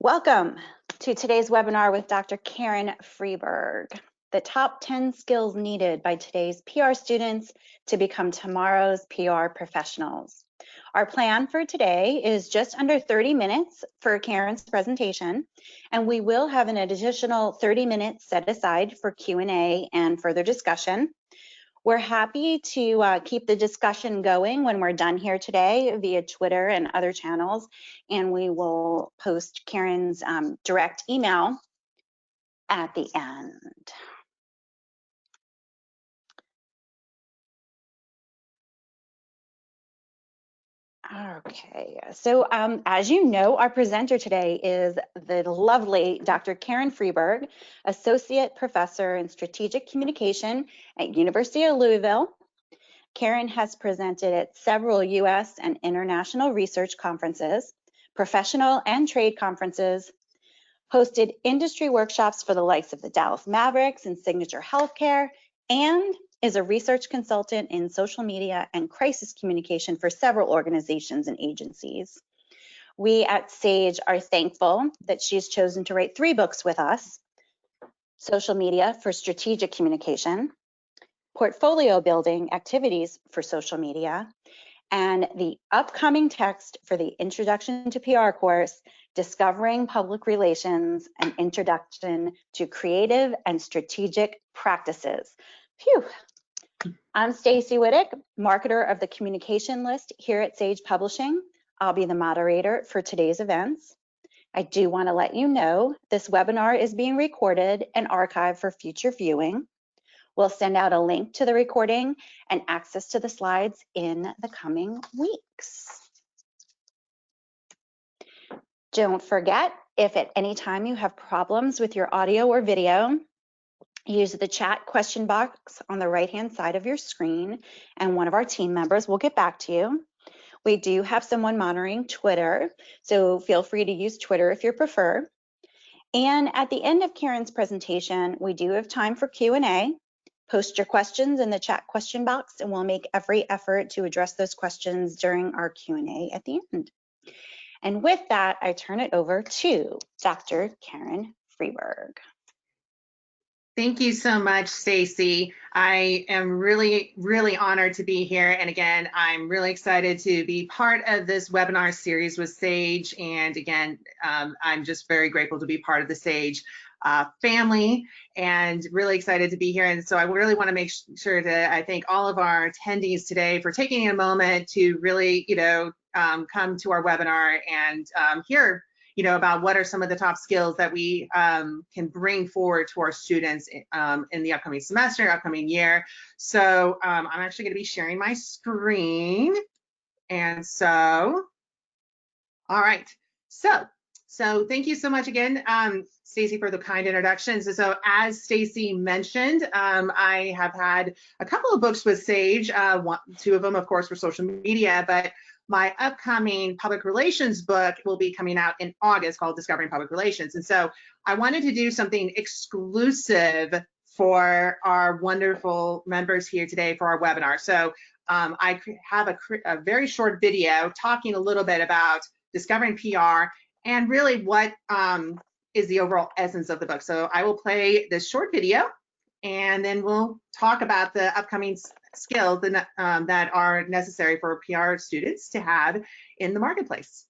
Welcome to today's webinar with Dr. Karen Freberg, the top 10 skills needed by today's PR students to become tomorrow's PR professionals. Our plan for today is just under 30 minutes for Karen's presentation, and we will have an additional 30 minutes set aside for Q&A and further discussion. We're happy to keep the discussion going when we're done here today via Twitter and other channels, and we will post Karen's direct email at the end. Okay, so as you know, our presenter today is the lovely Dr. Karen Freberg, Associate Professor in Strategic Communication at University of Louisville. Karen has presented at several U.S. and international research conferences, professional and trade conferences, hosted industry workshops for the likes of the Dallas Mavericks and Signature Healthcare, and is a research consultant in social media and crisis communication for several organizations and agencies. We at SAGE are thankful that she's chosen to write 3 books with us: Social Media for Strategic Communication, Portfolio Building Activities for Social Media, and the upcoming text for the Introduction to PR course, Discovering Public Relations, an Introduction to Creative and Strategic Practices. Phew. I'm Stacy Wittick, marketer of the communication list here at Sage Publishing. I'll be the moderator for today's events. I do want to let you know this webinar is being recorded and archived for future viewing. We'll send out a link to the recording and access to the slides in the coming weeks. Don't forget, if at any time you have problems with your audio or video, use the chat question box on the right-hand side of your screen, and one of our team members will get back to you. We do have someone monitoring Twitter, so feel free to use Twitter if you prefer. And at the end of Karen's presentation, we do have time for Q&A. Post your questions in the chat question box, and we'll make every effort to address those questions during our Q&A at the end. And with that, I turn it over to Dr. Karen Freberg. Thank you so much, Stacy. I am really honored to be here. And again, I'm really excited to be part of this webinar series with SAGE. And again, I'm just very grateful to be part of the SAGE family and really excited to be here. And so I really want to make sure that I thank all of our attendees today for taking a moment to really, come to our webinar and hear about what are some of the top skills that we can bring forward to our students in the upcoming semester, upcoming year. So I'm actually going to be sharing my screen. And so, all right. So thank you so much again, Stacy, for the kind introductions. So as Stacy mentioned, I have had a couple of books with SAGE, 2 of them, of course, for social media, but my upcoming public relations book will be coming out in August called Discovering Public Relations. And so I wanted to do something exclusive for our wonderful members here today for our webinar. So I have a very short video talking a little bit about discovering PR and really what is the overall essence of the book. So I will play this short video, and then we'll talk about the upcoming skills that are necessary for PR students to have in the marketplace.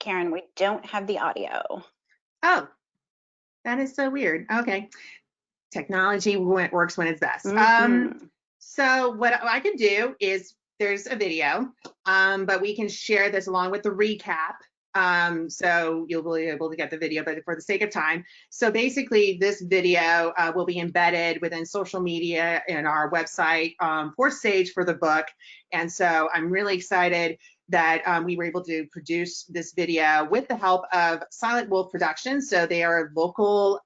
Karen, we don't have the audio. Oh, that is so weird. Okay. Technology works when it's best. So what I can do is there's a video, but we can share this along with the recap. So you'll be able to get the video, but for the sake of time. So basically this video will be embedded within social media and our website for SAGE for the book. And so I'm really excited that we were able to produce this video with the help of Silent Wolf Productions. So they are a local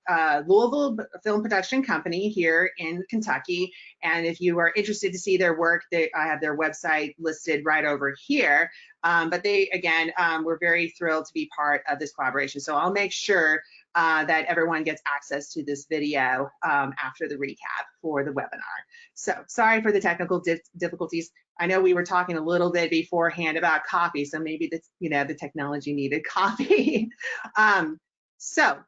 Louisville film production company here in Kentucky. And if you are interested to see their work, I have their website listed right over here. But they, again, we're very thrilled to be part of this collaboration. So I'll make sure that everyone gets access to this video after the recap for the webinar. So sorry for the technical difficulties. I know we were talking a little bit beforehand about coffee, so maybe the technology needed coffee. So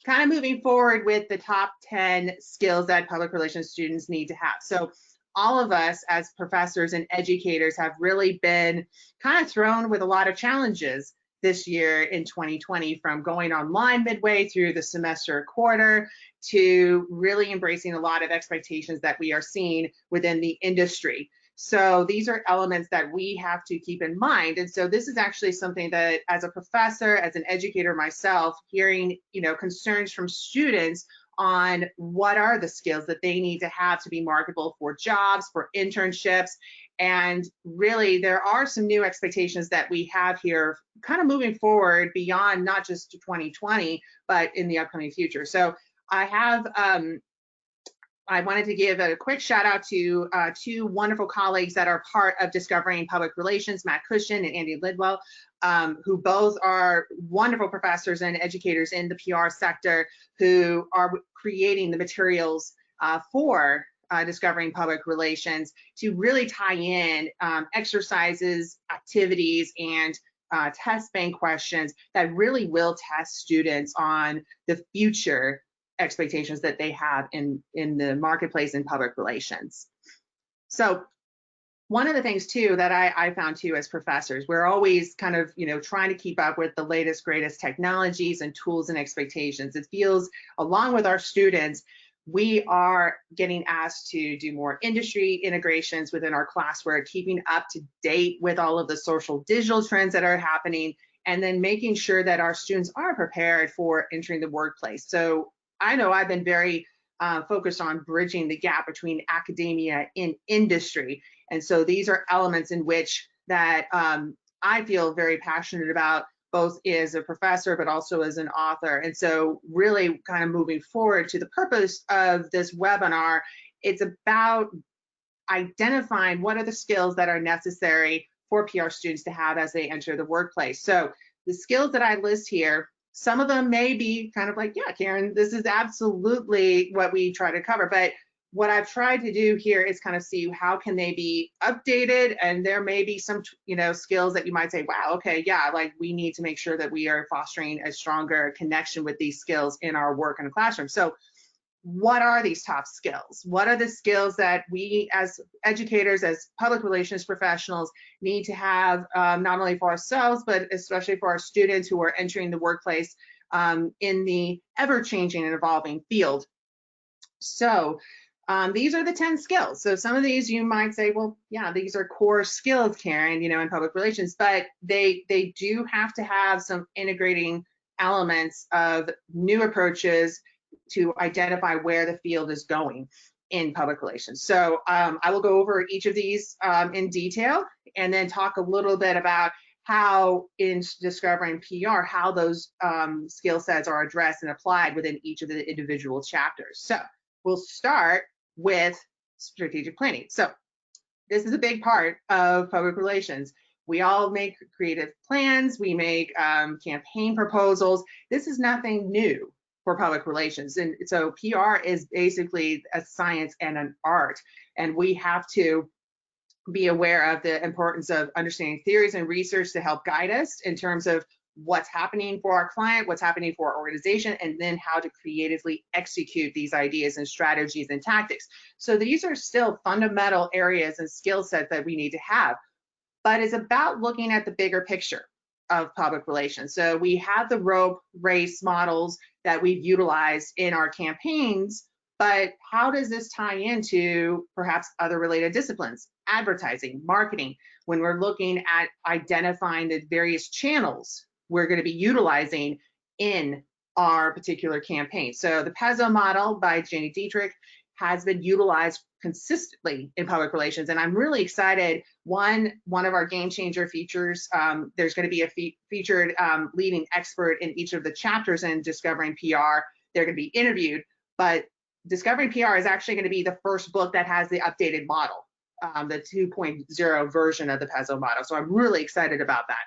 kind of moving forward with the top 10 skills that public relations students need to have. So all of us as professors and educators have really been kind of thrown with a lot of challenges this year in 2020, from going online midway through the semester quarter to really embracing a lot of expectations that we are seeing within the industry. So these are elements that we have to keep in mind. And so this is actually something that, as a professor, as an educator myself, hearing concerns from students on what are the skills that they need to have to be marketable for jobs, for internships. And really, there are some new expectations that we have here kind of moving forward beyond not just 2020, but in the upcoming future. So I wanted to give a quick shout out to two wonderful colleagues that are part of Discovering Public Relations, Matt Cushion and Andy Lidwell, who both are wonderful professors and educators in the PR sector, who are creating the materials for Discovering Public Relations to really tie in exercises, activities, and test bank questions that really will test students on the future expectations that they have in the marketplace in public relations. So one of the things too that I found too as professors, we're always kind of trying to keep up with the latest greatest technologies and tools and expectations. It feels, along with our students, we are getting asked to do more industry integrations within our classwork, keeping up to date with all of the social digital trends that are happening, and then making sure that our students are prepared for entering the workplace. So I know I've been very focused on bridging the gap between academia and industry. And so these are elements in which that I feel very passionate about, both as a professor, but also as an author. And so really kind of moving forward to the purpose of this webinar, it's about identifying what are the skills that are necessary for PR students to have as they enter the workplace. So the skills that I list here, some of them may be kind of like, yeah, Karen, this is absolutely what we try to cover. But what I've tried to do here is kind of see how can they be updated, and there may be some, skills that you might say, wow, okay, yeah, like we need to make sure that we are fostering a stronger connection with these skills in our work in the classroom. So what are these top skills? What are the skills that we as educators, as public relations professionals, need to have not only for ourselves, but especially for our students who are entering the workplace in the ever-changing and evolving field? So these are the 10 skills. So some of these you might say, well, yeah, these are core skills, Karen, in public relations, but they do have to have some integrating elements of new approaches to identify where the field is going in public relations. So I will go over each of these in detail, and then talk a little bit about how in Discovering PR, how those skill sets are addressed and applied within each of the individual chapters. So we'll start with strategic planning. So this is a big part of public relations. We all make creative plans, we make campaign proposals. This is nothing new for public relations. And so PR is basically a science and an art, and we have to be aware of the importance of understanding theories and research to help guide us in terms of what's happening for our client, what's happening for our organization, and then how to creatively execute these ideas and strategies and tactics. So these are still fundamental areas and skill sets that we need to have, but it's about looking at the bigger picture of public relations. So we have the rope race models that we've utilized in our campaigns, but how does this tie into perhaps other related disciplines, advertising, marketing, when we're looking at identifying the various channels we're going to be utilizing in our particular campaign? So the PEZO model by Janie Dietrich has been utilized consistently in public relations. And I'm really excited. One of our game changer features, there's going to be a featured leading expert in each of the chapters in Discovering PR. They're going to be interviewed, but Discovering PR is actually going to be the first book that has the updated model, the 2.0 version of the PESO model. So I'm really excited about that.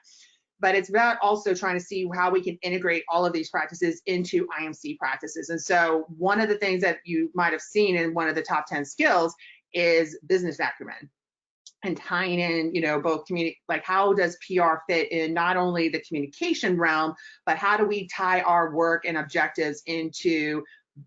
But it's about also trying to see how we can integrate all of these practices into IMC practices. And so one of the things that you might have seen in one of the top 10 skills is business acumen, and tying in, both like how does PR fit in not only the communication realm, but how do we tie our work and objectives into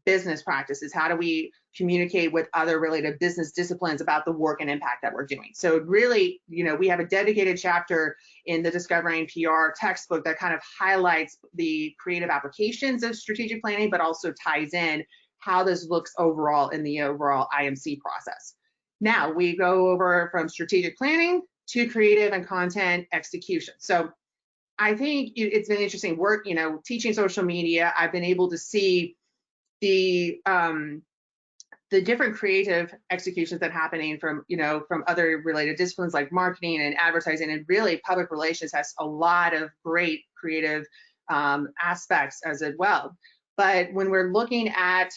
business practices? How do we communicate with other related business disciplines about the work and impact that we're doing? So really, we have a dedicated chapter in the Discovering PR textbook that kind of highlights the creative applications of strategic planning, but also ties in how this looks overall in the overall IMC process. Now we go over from strategic planning to creative and content execution. So I think it's been interesting work, teaching social media. I've been able to see the different creative executions that are happening from other related disciplines like marketing and advertising, and really public relations has a lot of great creative aspects as well. But when we're looking at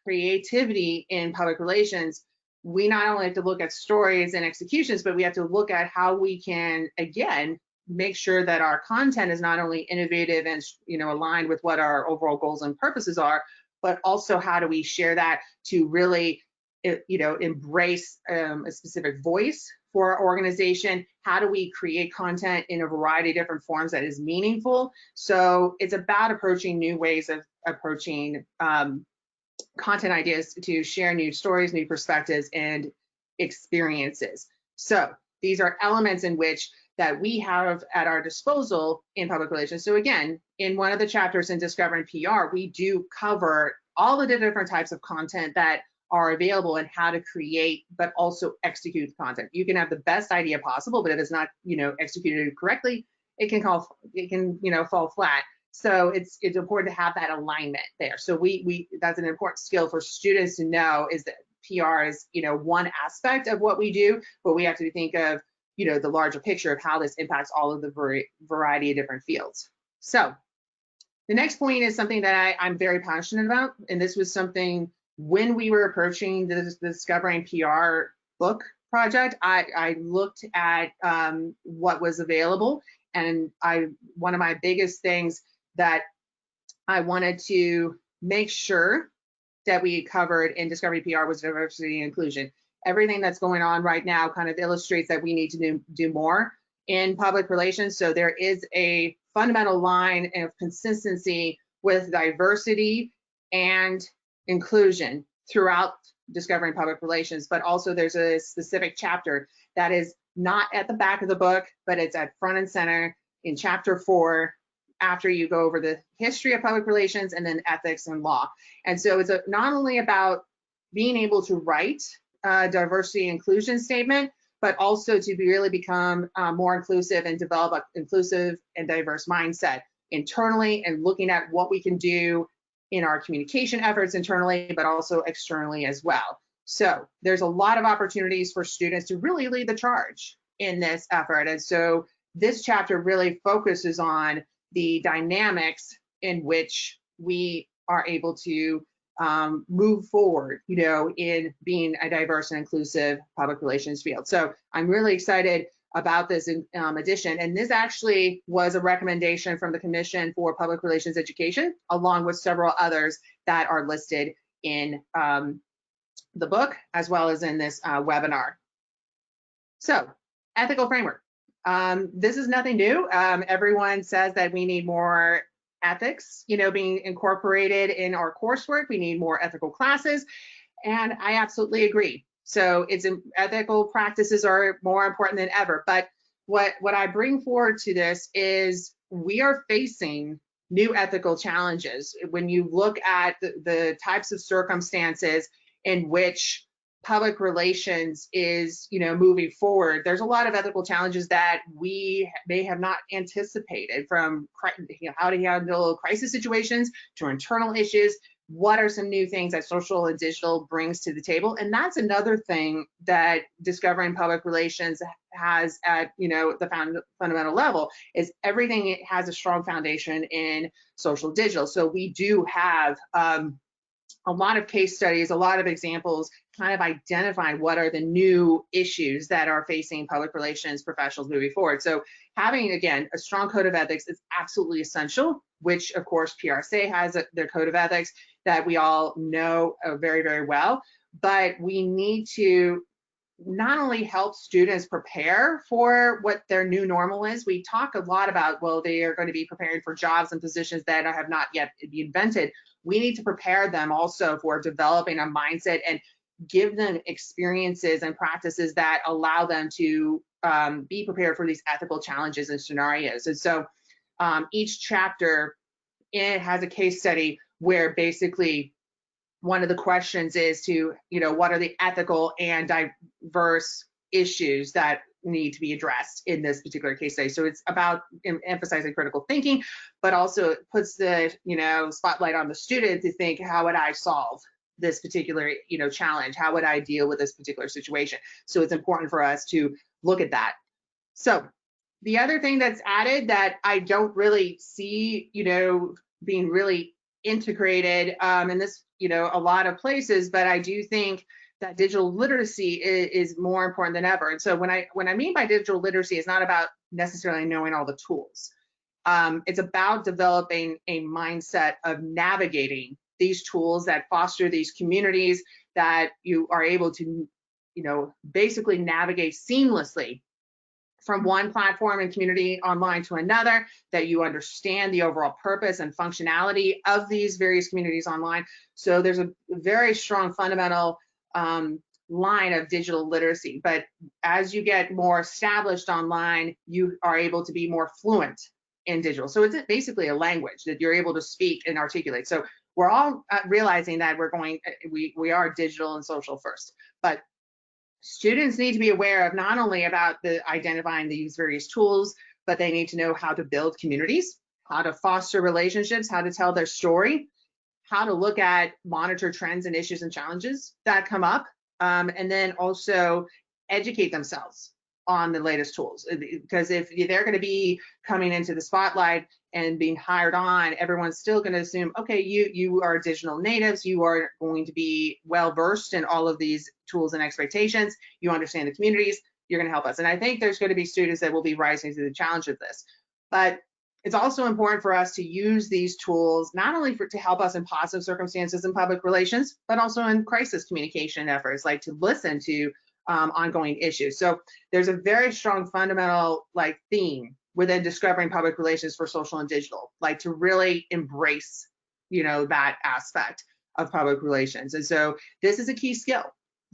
creativity in public relations, we not only have to look at stories and executions, but we have to look at how we can, again, make sure that our content is not only innovative and aligned with what our overall goals and purposes are, but also how do we share that to really embrace a specific voice for our organization? How do we create content in a variety of different forms that is meaningful? So it's about approaching new ways of approaching content ideas to share new stories, new perspectives, and experiences. So these are elements in which that we have at our disposal in public relations. So again, in one of the chapters in Discovering PR, we do cover all of the different types of content that are available and how to create, but also execute the content. You can have the best idea possible, but if it's not, executed correctly, it can fall flat. So it's important to have that alignment there. So we that's an important skill for students to know, is that PR is, one aspect of what we do, but we have to think of, the larger picture of how this impacts all of the variety of different fields. So the next point is something that I'm very passionate about. And this was something when we were approaching the Discovering PR book project, I looked at what was available. And one of my biggest things that I wanted to make sure that we covered in Discovery PR was diversity and inclusion. Everything that's going on right now kind of illustrates that we need to do more in public relations. So there is a fundamental line of consistency with diversity and inclusion throughout Discovering Public Relations, but also there's a specific chapter that is not at the back of the book, but it's at front and center in chapter 4, after you go over the history of public relations and then ethics and law. And so it's not only about being able to write a diversity inclusion statement, but also to really become more inclusive and develop an inclusive and diverse mindset internally, and looking at what we can do in our communication efforts internally, but also externally as well. So there's a lot of opportunities for students to really lead the charge in this effort. And so this chapter really focuses on the dynamics in which we are able to move forward, in being a diverse and inclusive public relations field. So I'm really excited about this edition. And this actually was a recommendation from the Commission for Public Relations Education, along with several others that are listed in the book, as well as in this webinar. So, ethical framework. This is nothing new. Everyone says that we need more ethics, being incorporated in our coursework. We need more ethical classes, and I absolutely agree. So ethical practices are more important than ever. But what I bring forward to this is we are facing new ethical challenges. When you look at the types of circumstances in which public relations is, moving forward, there's a lot of ethical challenges that we may have not anticipated, from how to handle crisis situations to internal issues, what are some new things that social and digital brings to the table? And that's another thing that discovering public relations has at, the fundamental level, is everything it has a strong foundation in social digital. So we do have a lot of case studies, a lot of examples, kind of identifying what are the new issues that are facing public relations professionals moving forward. So having, again, a strong code of ethics is absolutely essential, which of course PRSA has their code of ethics that we all know very, very well. But we need to not only help students prepare for what their new normal is. We talk a lot about, well, they are going to be preparing for jobs and positions that have not yet been invented. We need to prepare them also for developing a mindset and give them experiences and practices that allow them to be prepared for these ethical challenges and scenarios. And so each chapter, it has a case study where basically one of the questions is to, what are the ethical and diverse issues that need to be addressed in this particular case study. So it's about emphasizing critical thinking, but also it puts the, spotlight on the student to think, how would I solve this particular, challenge? How would I deal with this particular situation? So it's important for us to look at that. So the other thing that's added that I don't really see, being really integrated in this, a lot of places, but I do think that digital literacy is more important than ever. And so when I mean by digital literacy, it's not about necessarily knowing all the tools. It's about developing a mindset of navigating these tools that foster these communities that you are able to, basically navigate seamlessly from one platform and community online to another, that you understand the overall purpose and functionality of these various communities online. So there's a very strong fundamental line of digital literacy. But as you get more established online, you are able to be more fluent in digital. So it's basically a language that you're able to speak and articulate. So we're all realizing that we are digital and social first, but students need to be aware of not only about identifying these various tools, but they need to know how to build communities, how to foster relationships, how to tell their story, how to look at, monitor trends and issues and challenges that come up, and then also educate themselves on the latest tools. Because if they're going to be coming into the spotlight and being hired on, everyone's still going to assume, okay, you are digital natives, you are going to be well versed in all of these tools and expectations, you understand the communities, you're going to help us. And I think there's going to be students that will be rising to the challenge of this. But it's also important for us to use these tools not only to help us in positive circumstances in public relations, but also in crisis communication efforts, like to listen to ongoing issues. So there's a very strong fundamental theme within discovering public relations for social and digital, to really embrace, that aspect of public relations. And so this is a key skill.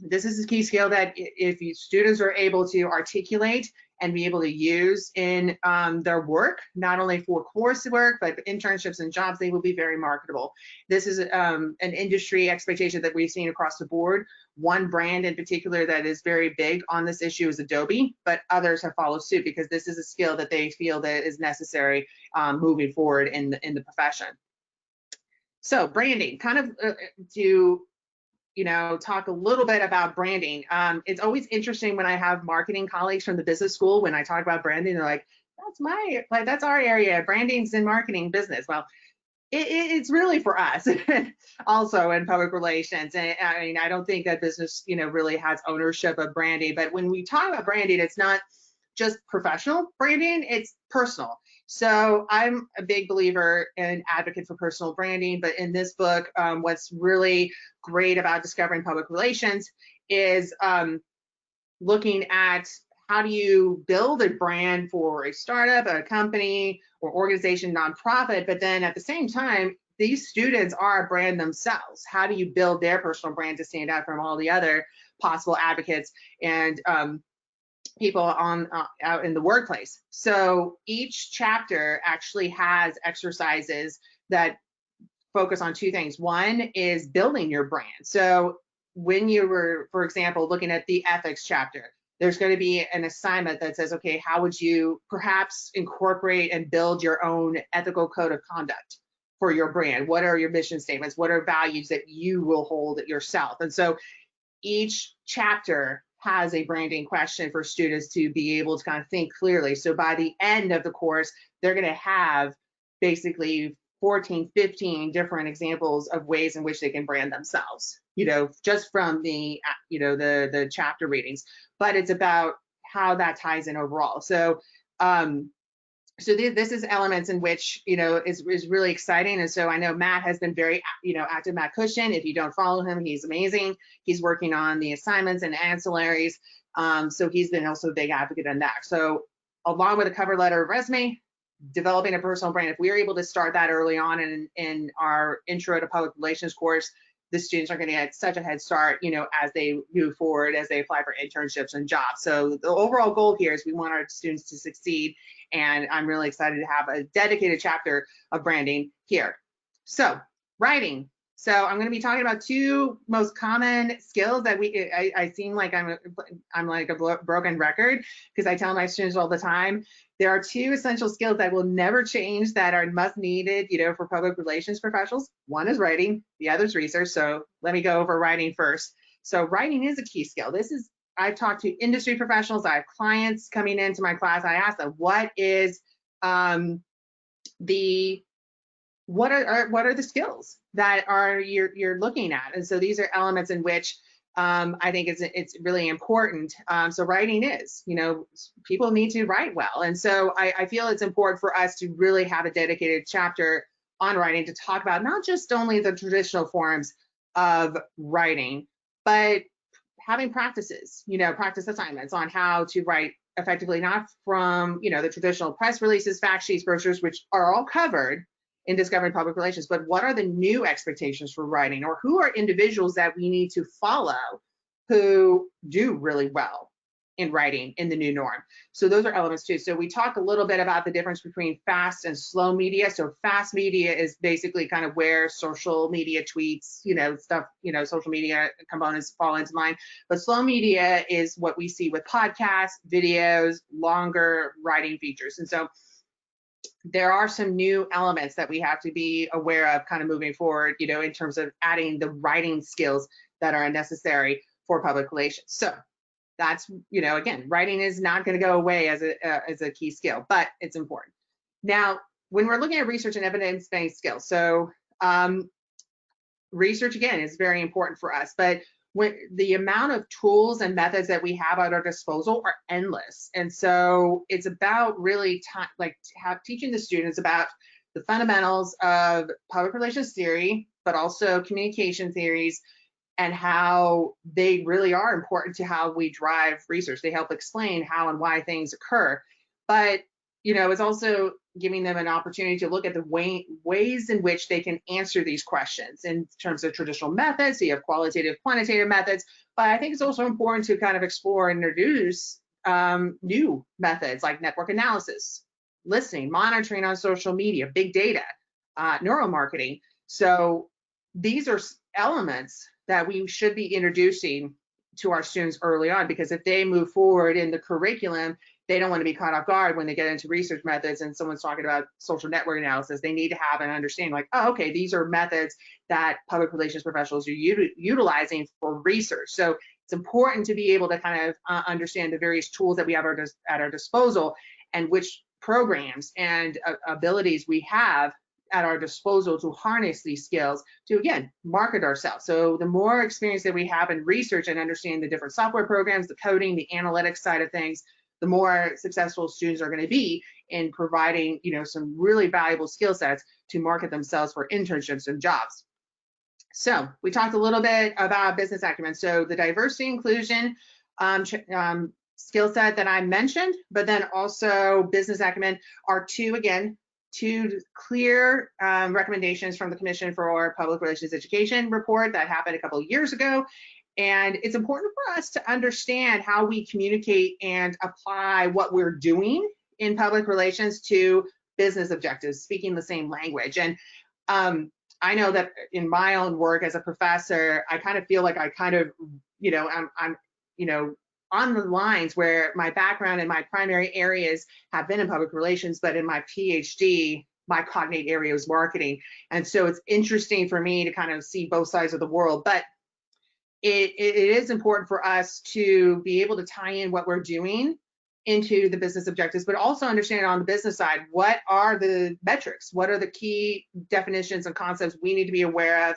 This is a key skill that if students are able to articulate and be able to use in their work, not only for coursework, but internships and jobs, they will be very marketable. This is an industry expectation that we've seen across the board. One brand in particular that is very big on this issue is Adobe, but others have followed suit because this is a skill that they feel that is necessary moving forward in the profession. So branding, kind of to talk a little bit about branding. It's always interesting when I have marketing colleagues from the business school, when I talk about branding, they're like, that's our area, branding's in marketing business. Well, it's really for us also in public relations. And I mean, I don't think that business, really has ownership of branding, but when we talk about branding, it's not just professional branding, it's personal. So I'm a big believer and advocate for personal branding, but in this book, what's really great about discovering public relations is looking at how do you build a brand for a startup, a company, or organization, nonprofit, but then at the same time, these students are a brand themselves. How do you build their personal brand to stand out from all the other possible advocates and people out in the workplace? So each chapter actually has exercises that focus on two things. One is building your brand. So when you were, for example, looking at the ethics chapter, there's going to be an assignment that says, okay, how would you perhaps incorporate and build your own ethical code of conduct? for your brand? What are your mission statements? What are values that you will hold yourself? And so each chapter has a branding question for students to be able to kind of think clearly. So by the end of the course, they're going to have basically 14, 15 different examples of ways in which they can brand themselves, just from the, the chapter readings. But it's about how that ties in overall. So, this is elements in which, is really exciting. And so I know Matt has been very, active. Matt Cushion, if you don't follow him, he's amazing. He's working on the assignments and ancillaries. So he's been also a big advocate in that. So along with a cover letter or resume, developing a personal brand, if we are able to start that early on in our intro to public relations course, the students are going to get such a head start, as they move forward, as they apply for internships and jobs. So the overall goal here is we want our students to succeed. And I'm really excited to have a dedicated chapter of branding here. So writing. So I'm going to be talking about two most common skills that I seem like I'm like a broken record, because I tell my students all the time, there are two essential skills that will never change, that are must needed, for public relations professionals. One is writing, the other is research. So let me go over writing first. So writing is a key skill. I've talked to industry professionals. I have clients coming into my class. I ask them, what are the skills that you're looking at? And so these are elements in which I think it's really important. So writing is, people need to write well. And so I feel it's important for us to really have a dedicated chapter on writing, to talk about not just only the traditional forms of writing, but having practices, practice assignments on how to write effectively, not from, the traditional press releases, fact sheets, brochures, which are all covered in Discovering Public Relations, but what are the new expectations for writing, or who are individuals that we need to follow who do really well in writing in the new norm? So those are elements too. So we talked a little bit about the difference between fast and slow media. So fast media is basically kind of where social media tweets, stuff, social media components fall into line. But slow media is what we see with podcasts, videos, longer writing features. And so there are some new elements that we have to be aware of kind of moving forward, in terms of adding the writing skills that are necessary for public relations. So that's, again, writing is not going to go away as a key skill, but it's important. Now, when we're looking at research and evidence-based skills, so research, again, is very important for us, but when the amount of tools and methods that we have at our disposal are endless. And so it's about really teaching the students about the fundamentals of public relations theory, but also communication theories, and how they really are important to how we drive research. They help explain how and why things occur. But, it's also giving them an opportunity to look at the ways in which they can answer these questions in terms of traditional methods. So you have qualitative, quantitative methods, but I think it's also important to kind of explore and introduce new methods like network analysis, listening, monitoring on social media, big data, neuromarketing. So these are elements that we should be introducing to our students early on, because if they move forward in the curriculum, they don't want to be caught off guard when they get into research methods and someone's talking about social network analysis. They need to have an understanding like, oh, okay, these are methods that public relations professionals are utilizing for research. So it's important to be able to kind of understand the various tools that we have at our disposal, and which programs and abilities we have at our disposal to harness these skills to, again, market ourselves. So the more experience that we have in research and understanding the different software programs, the coding, the analytics side of things, the more successful students are going to be in providing, some really valuable skill sets to market themselves for internships and jobs. So we talked a little bit about business acumen. So the diversity inclusion skill set that I mentioned, but then also business acumen are two clear recommendations from the Commission for Public Relations Education report that happened a couple of years ago. And it's important for us to understand how we communicate and apply what we're doing in public relations to business objectives, speaking the same language. And I know that in my own work as a professor, I kind of feel like I'm on the lines where my background and my primary areas have been in public relations, but in my PhD, my cognate area was marketing. And so it's interesting for me to kind of see both sides of the world, but it is important for us to be able to tie in what we're doing into the business objectives, but also understand on the business side, what are the metrics? What are the key definitions and concepts we need to be aware of?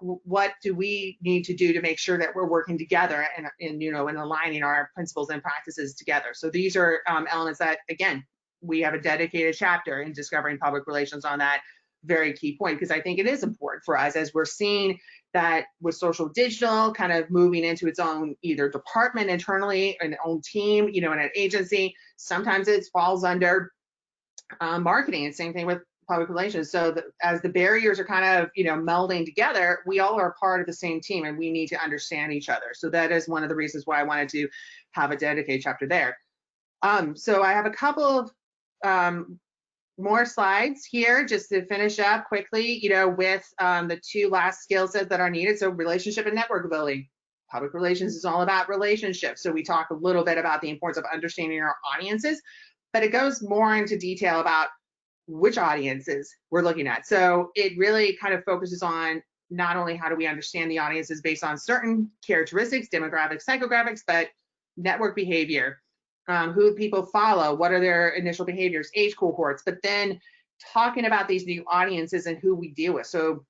What do we need to do to make sure that we're working together and aligning our principles and practices together? So these are elements that, again, we have a dedicated chapter in Discovering Public Relations on that very key point, because I think it is important for us as we're seeing that with social digital kind of moving into its own either department internally, an own team, in an agency. Sometimes it falls under marketing, and same thing with public relations. So as the barriers are kind of melding together, we all are part of the same team, and we need to understand each other. So that is one of the reasons why I wanted to have a dedicated chapter there. So I have a couple of more slides here just to finish up quickly, with the two last skill sets that are needed. So relationship and network building. Public relations is all about relationships. So we talk a little bit about the importance of understanding our audiences, but it goes more into detail about which audiences we're looking at. So it really kind of focuses on not only how do we understand the audiences based on certain characteristics, demographics, psychographics, but network behavior, who people follow, what are their initial behaviors, age cohorts, but then talking about these new audiences and who we deal with. So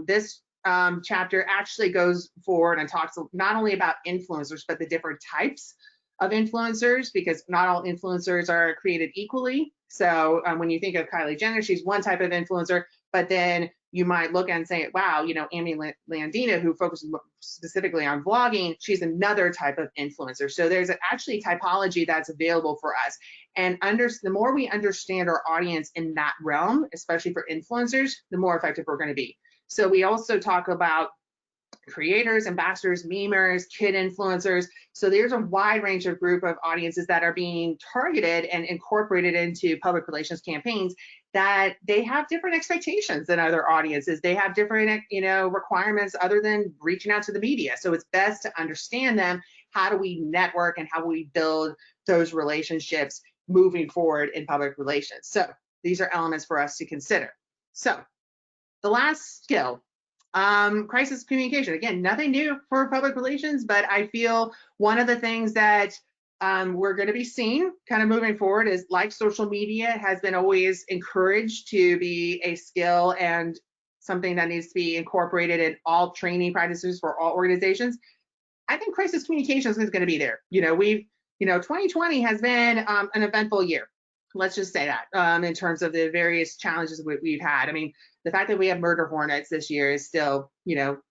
this chapter actually goes forward and talks not only about influencers, but the different types of influencers, because not all influencers are created equally. So when you think of Kylie Jenner, she's one type of influencer, but then you might look and say, wow, Amy Landina, who focuses specifically on vlogging, she's another type of influencer. So there's actually typology that's available for us. And the more we understand our audience in that realm, especially for influencers, the more effective we're going to be. So we also talk about creators, ambassadors, memers, kid influencers. So there's a wide range of group of audiences that are being targeted and incorporated into public relations campaigns, that they have different expectations than other audiences. They have different, requirements other than reaching out to the media. So it's best to understand them. How do we network and how do we build those relationships moving forward in public relations? So these are elements for us to consider. So the last skill, crisis communication. Again, nothing new for public relations, but I feel one of the things that we're going to be seeing kind of moving forward is, like social media has been always encouraged to be a skill and something that needs to be incorporated in all training practices for all organizations. I think crisis communications is going to be there. 2020 has been an eventful year. Let's just say that in terms of the various challenges we've had. I mean, the fact that we have murder hornets this year is still,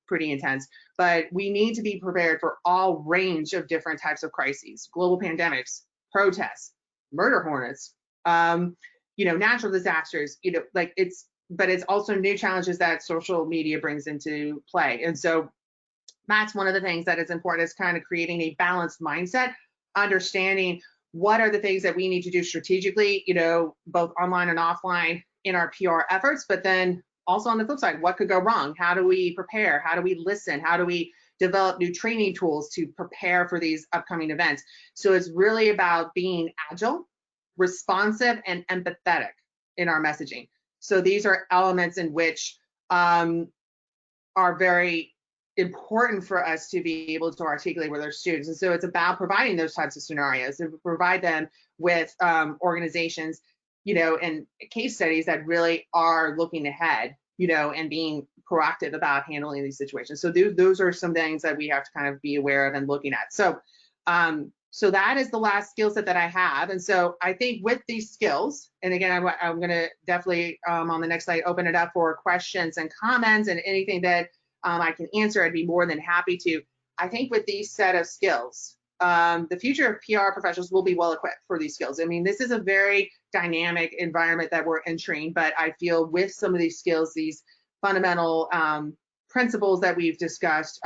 pretty intense, but we need to be prepared for all range of different types of crises, global pandemics, protests, murder hornets, natural disasters, but it's also new challenges that social media brings into play. And so that's one of the things that is important, is kind of creating a balanced mindset, understanding what are the things that we need to do strategically, both online and offline in our PR efforts, but then also on the flip side, what could go wrong? How do we prepare? How do we listen? How do we develop new training tools to prepare for these upcoming events? So it's really about being agile, responsive, and empathetic in our messaging. So these are elements in which are very important for us to be able to articulate with our students. And so it's about providing those types of scenarios, to provide them with organizations, and case studies that really are looking ahead, and being proactive about handling these situations. So those are some things that we have to kind of be aware of and looking at. So, so that is the last skill set that I have. And so I think with these skills, and again, I'm going to definitely on the next slide open it up for questions and comments, and anything that I can answer, I'd be more than happy to. I think with these set of skills, the future of PR professionals will be well equipped for these skills. I mean, this is a very dynamic environment that we're entering, but I feel with some of these skills, these fundamental principles that we've discussed,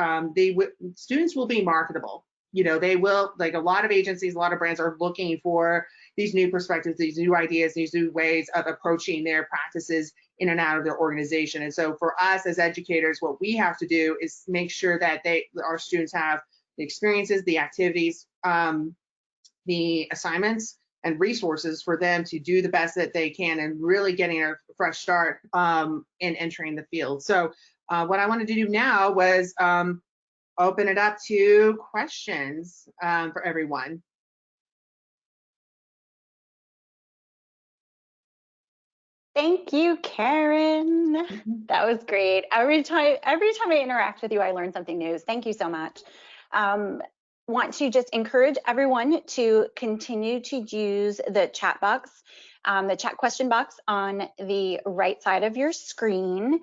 students will be marketable. They will, like a lot of agencies, a lot of brands are looking for these new perspectives, these new ideas, these new ways of approaching their practices in and out of their organization. And so for us as educators, what we have to do is make sure that our students have the experiences, the activities, the assignments, and resources for them to do the best that they can and really getting a fresh start in entering the field. So what I wanted to do now was open it up to questions for everyone. Thank you, Karen. That was great. Every time I interact with you, I learn something new. Thank you so much. Want to just encourage everyone to continue to use the chat box, the chat question box on the right side of your screen.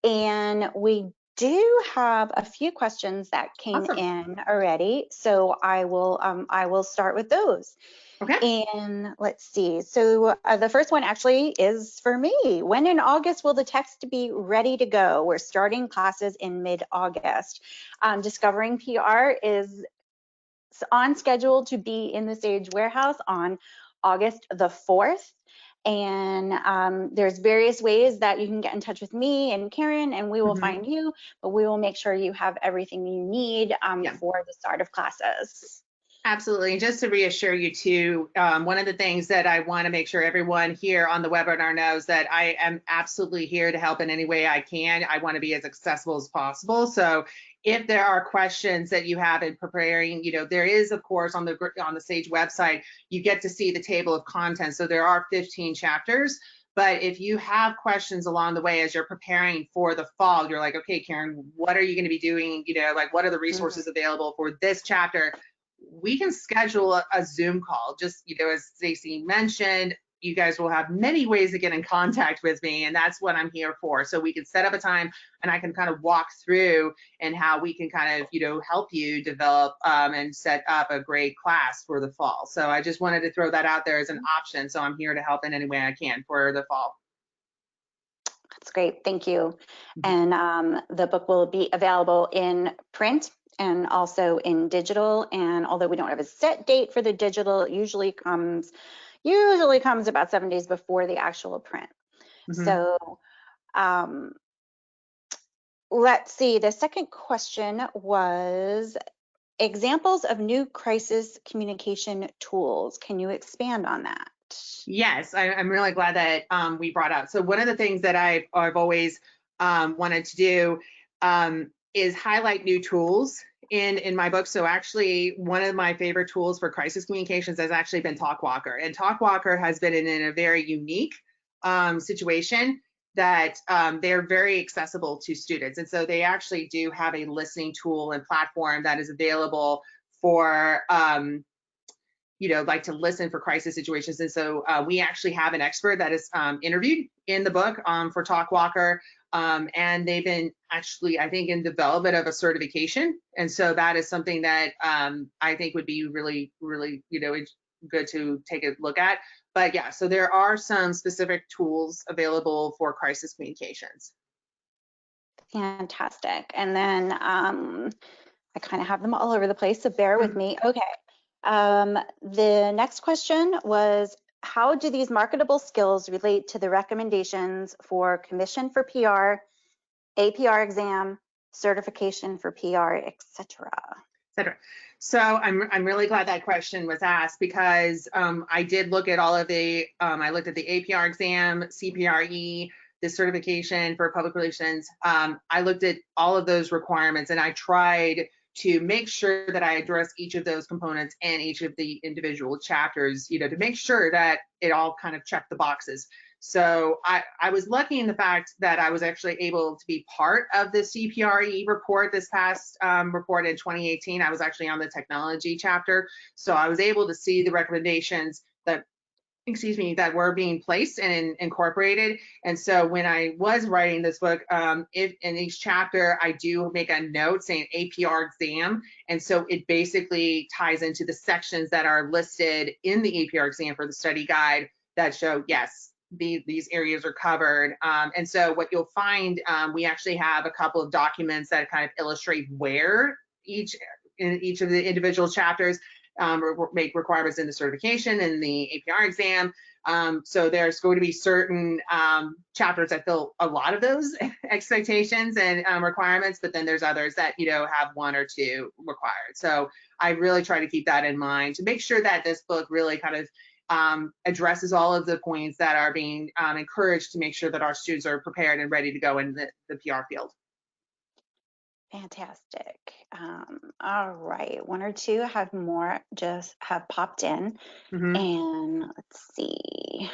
And we do have a few questions that came Awesome. in already, so I will start with those. Okay. And let's see. So the first one actually is for me. When in August will the text be ready to go? We're starting classes in mid-August. Discovering PR is on schedule to be in the Sage warehouse on August the 4th. And there's various ways that you can get in touch with me and Karen, and we will find you, but we will make sure you have everything you need for the start of classes. Absolutely. And just to reassure you too, one of the things that I want to make sure everyone here on the webinar knows that I am absolutely here to help in any way I can. I want to be as accessible as possible. So if there are questions that you have in preparing, there is, of course, on the Sage website, you get to see the table of contents. So there are 15 chapters. But if you have questions along the way as you're preparing for the fall, you're like, okay, Karen, what are you going to be doing? Like, what are the resources available for this chapter? We can schedule a Zoom call. Just, as Stacey mentioned, you guys will have many ways to get in contact with me, and that's what I'm here for. So we can set up a time and I can kind of walk through and how we can kind of, help you develop and set up a great class for the fall. So I just wanted to throw that out there as an option. So I'm here to help in any way I can for the fall. That's great. Thank you. And the book will be available in print and also in digital. And although we don't have a set date for the digital, it usually comes about 7 days before the actual print. So let's see. The second question was examples of new crisis communication tools. Can you expand on that? Yes, I'm really glad that we brought up. So one of the things that I've always wanted to do is highlight new tools in my book. So actually, one of my favorite tools for crisis communications has actually been TalkWalker. And TalkWalker has been in a very unique situation that they're very accessible to students. And so they actually do have a listening tool and platform that is available for like to listen for crisis situations. And so we actually have an expert that is interviewed in the book for TalkWalker. And they've been actually, I think, in development of a certification. And so that is something that I think would be really, really, good to take a look at. But yeah, so there are some specific tools available for crisis communications. Fantastic. And then I kind of have them all over the place, so bear with me. Okay. The next question was, how do these marketable skills relate to the recommendations for commission for PR, APR exam, certification for PR, etc.? So I'm really glad that question was asked, because I did look at all of the, I looked at the APR exam, CPRE, the certification for public relations. I looked at all of those requirements, and I tried to make sure that I address each of those components and each of the individual chapters, to make sure that it all kind of checked the boxes. So I was lucky in the fact that I was actually able to be part of the CPRE report, this past report in 2018. I was actually on the technology chapter. So I was able to see the recommendations that were being placed and incorporated. And so when I was writing this book, if in each chapter, I do make a note saying APR exam. And so it basically ties into the sections that are listed in the APR exam for the study guide that show, yes, these areas are covered. And so what you'll find, we actually have a couple of documents that kind of illustrate where in each of the individual chapters make requirements in the certification and the APR exam. So there's going to be certain chapters that fill a lot of those expectations and requirements, but then there's others that, have one or two required. So I really try to keep that in mind to make sure that this book really kind of addresses all of the points that are being encouraged to make sure that our students are prepared and ready to go in the PR field. Fantastic. All right, one or two have more just have popped in. Mm-hmm. And let's see.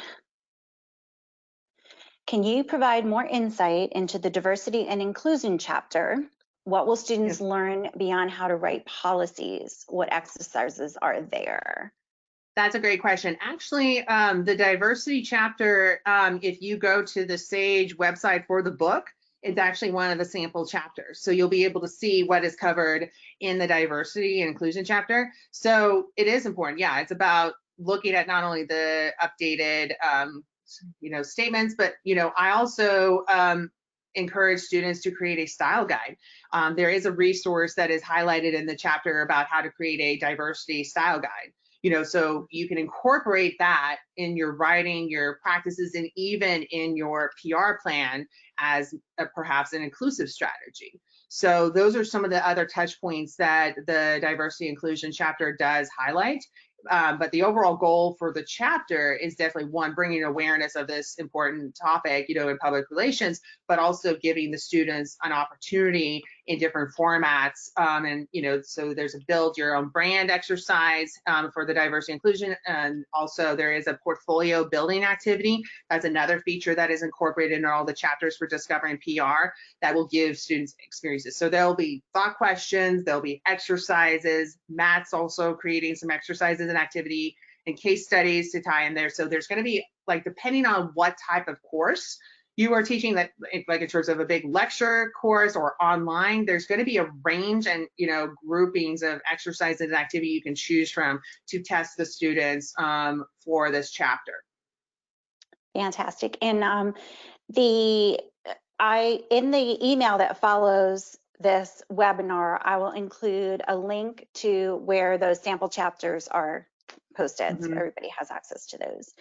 Can you provide more insight into the diversity and inclusion chapter? What will students learn beyond how to write policies? What exercises are there? That's a great question. Actually, the diversity chapter, if you go to the SAGE website for the book, it's actually one of the sample chapters. So you'll be able to see what is covered in the diversity and inclusion chapter. So it is important. Yeah, it's about looking at not only the updated, statements, but, I also encourage students to create a style guide. There is a resource that is highlighted in the chapter about how to create a diversity style guide. So you can incorporate that in your writing, your practices, and even in your PR plan as perhaps an inclusive strategy. So those are some of the other touch points that the diversity inclusion chapter does highlight. But the overall goal for the chapter is definitely one, bringing awareness of this important topic, in public relations, but also giving the students an opportunity in different formats. So there's a build your own brand exercise for the diversity inclusion. And also there is a portfolio building activity. That's another feature that is incorporated in all the chapters for discovering PR that will give students experiences. So there'll be thought questions, there'll be exercises. Matt's also creating some exercises and activity and case studies to tie in there. So there's going to be, like, depending on what type of course you are teaching, that like in terms of a big lecture course or online, there's going to be a range and groupings of exercises and activity you can choose from to test the students for this chapter. Fantastic. And in the email that follows this webinar, I will include a link to where those sample chapters are posted, so everybody has access to those.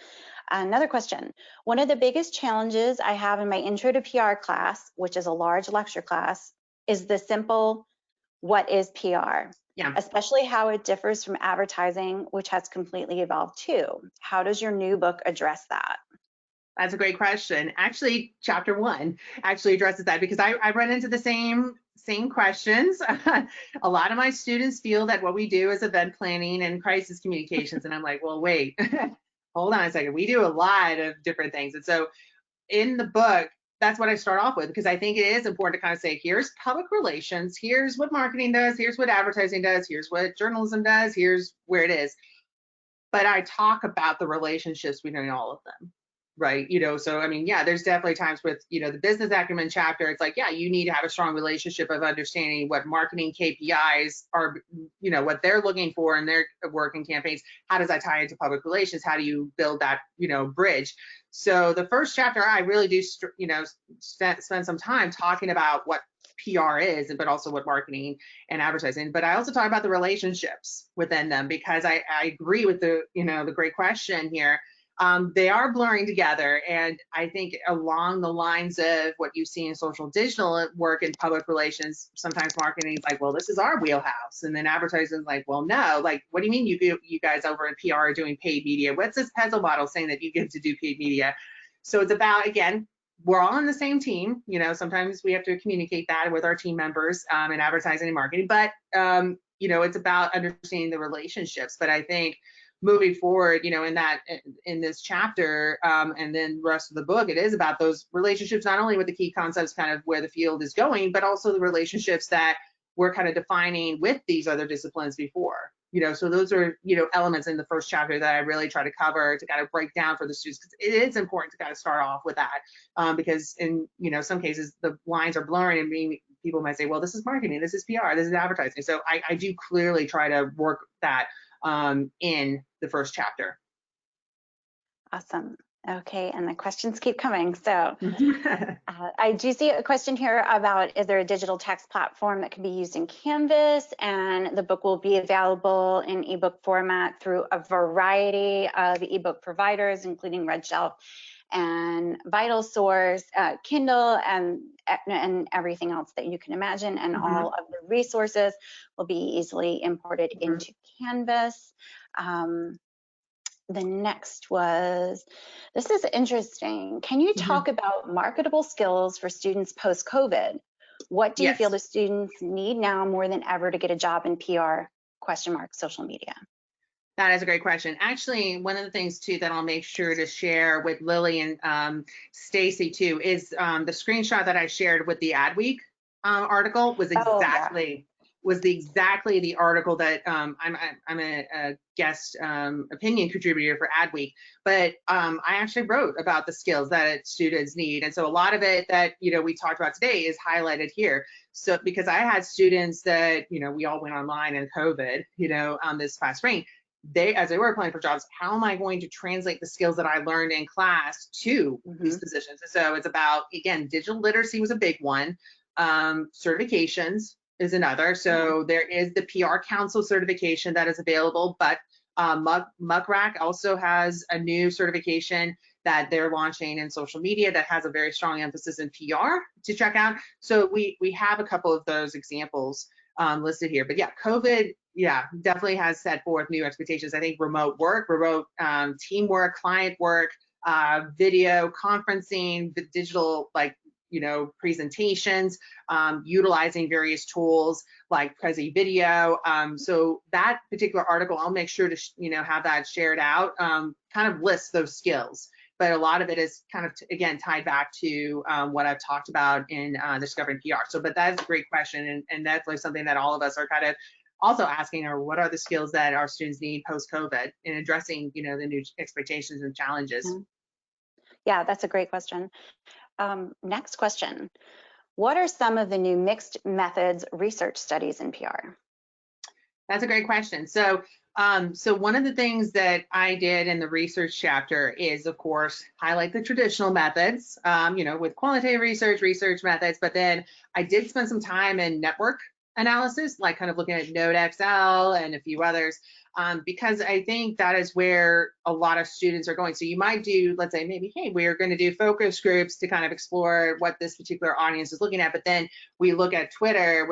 Another question. One of the biggest challenges I have in my intro to PR class, which is a large lecture class, is the simple, what is PR? Yeah. Especially how it differs from advertising, which has completely evolved too. How does your new book address that? That's a great question. Actually, chapter 1 actually addresses that, because I run into the same questions. A lot of my students feel that what we do is event planning and crisis communications. And I'm like, well, wait, hold on a second. We do a lot of different things. And so in the book, that's what I start off with, because I think it is important to kind of say, here's public relations, here's what marketing does, here's what advertising does, here's what journalism does, here's where it is. But I talk about the relationships between all of them. Right. So, I mean, yeah, there's definitely times with, the business acumen chapter, it's like, yeah, you need to have a strong relationship of understanding what marketing KPIs are, what they're looking for in their working campaigns. How does that tie into public relations? How do you build that, bridge? So the first chapter, I really do, spend some time talking about what PR is, but also what marketing and advertising. But I also talk about the relationships within them, because I agree with the great question here. They are blurring together, and I think along the lines of what you see in social digital work in public relations, sometimes marketing is like, well, this is our wheelhouse, and then advertising is like, well, no, like, what do you mean you guys over in PR are doing paid media? What's this pencil model saying that you get to do paid media? So it's about, again, we're all on the same team. Sometimes we have to communicate that with our team members in advertising and marketing, but it's about understanding the relationships. But I think moving forward, in this chapter, and then the rest of the book, it is about those relationships, not only with the key concepts, kind of where the field is going, but also the relationships that we're kind of defining with these other disciplines before. So those are, elements in the first chapter that I really try to cover to kind of break down for the students, because it is important to kind of start off with that, because in, some cases the lines are blurring, and people might say, well, this is marketing, this is PR, this is advertising. So I do clearly try to work that in the first chapter. Awesome. Okay, and the questions keep coming. So I do see a question here about, is there a digital text platform that can be used in Canvas? And the book will be available in ebook format through a variety of ebook providers, including Red Shelf and Vital Source, Kindle, and everything else that you can imagine. And all of the resources will be easily imported into Canvas. The next was, this is interesting. Can you Mhm. talk about marketable skills for students post-COVID? What do you feel Yes. the students need now more than ever to get a job in PR, question mark, social media? That is a great question. Actually, one of the things too that I'll make sure to share with Lily and Stacy too is the screenshot that I shared with the Adweek article Oh, yeah. was exactly the article that I'm a guest opinion contributor for Adweek, but I actually wrote about the skills that students need, and so a lot of it that we talked about today is highlighted here. So because I had students that we all went online in COVID, this past spring, as they were applying for jobs, how am I going to translate the skills that I learned in class to these Hmm. positions? So it's about, again, digital literacy was a big one. Certifications is another. Yeah. So there is the PR Council certification that is available, but MuckRack also has a new certification that they're launching in social media that has a very strong emphasis in PR to check out. So we have a couple of those examples listed here. But yeah, COVID, yeah, definitely has set forth new expectations. I think remote work, remote teamwork, client work, video conferencing, the digital presentations, utilizing various tools like Prezi Video. So that particular article, I'll make sure to have that shared out. Kind of lists those skills, but a lot of it is kind of again tied back to what I've talked about in Discovering PR. So, but that's a great question, and that's like something that all of us are kind of also asking, or what are the skills that our students need post-COVID in addressing the new expectations and challenges. Yeah, that's a great question. Next question. What are some of the new mixed methods research studies in PR? That's a great question. So, so one of the things that I did in the research chapter is, of course, highlight the traditional methods, with qualitative research methods, but then I did spend some time in network analysis, like kind of looking at NodeXL and a few others, because I think that is where a lot of students are going. So you might do, let's say maybe, hey, we're going to do focus groups to kind of explore what this particular audience is looking at, but then we look at Twitter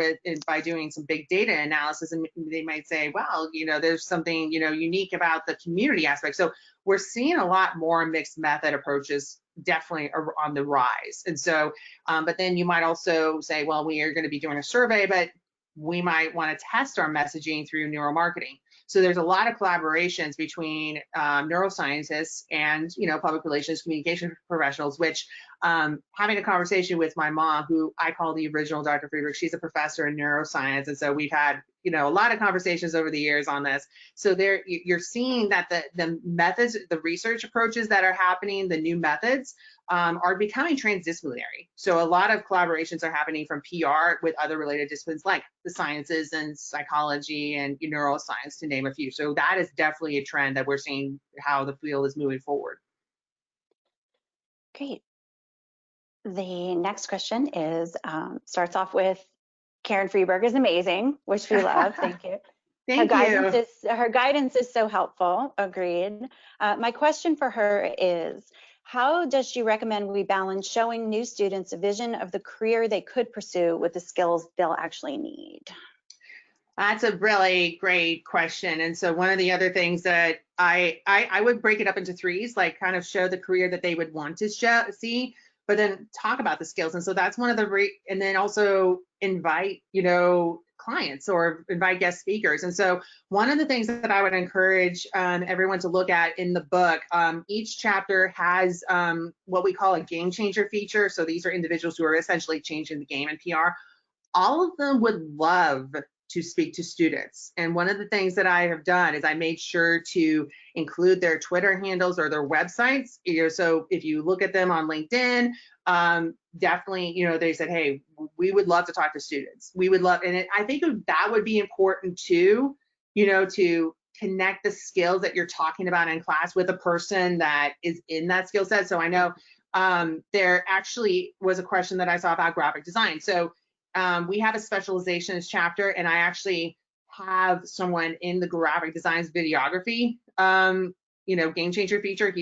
by doing some big data analysis, and they might say, well, there's something, unique about the community aspect. So we're seeing a lot more mixed method approaches definitely on the rise. And so, but then you might also say, well, we are going to be doing a survey, but we might want to test our messaging through neuromarketing. So there's a lot of collaborations between neuroscientists and public relations communication professionals, which having a conversation with my mom, who I call the original Dr. Freberg, she's a professor in neuroscience, and so we've had a lot of conversations over the years on this. So there, you're seeing that the methods, the research approaches that are happening, the new methods are becoming transdisciplinary. So a lot of collaborations are happening from PR with other related disciplines like the sciences and psychology and neuroscience, to name a few. So that is definitely a trend that we're seeing how the field is moving forward. Great. The next question is starts off with Karen Freberg is amazing, which we love. Thank you. Thank you. Her guidance is so helpful. Agreed. My question for her is, how does she recommend we balance showing new students a vision of the career they could pursue with the skills they'll actually need? That's a really great question. And so one of the other things that I would break it up into threes, like kind of show the career that they would want to see, but then talk about the skills. And so that's one of and then also invite, clients or invite guest speakers. And so one of the things that I would encourage everyone to look at in the book, each chapter has what we call a game changer feature. So these are individuals who are essentially changing the game in PR. All of them would love to speak to students. And one of the things that I have done is I made sure to include their Twitter handles or their websites. So if you look at them on LinkedIn, definitely, they said, hey, we would love to talk to students. We would love, and I think that would be important too, to connect the skills that you're talking about in class with a person that is in that skill set. So I know there actually was a question that I saw about graphic design. So we have a specializations chapter, and I actually have someone in the graphic designs videography, game changer feature.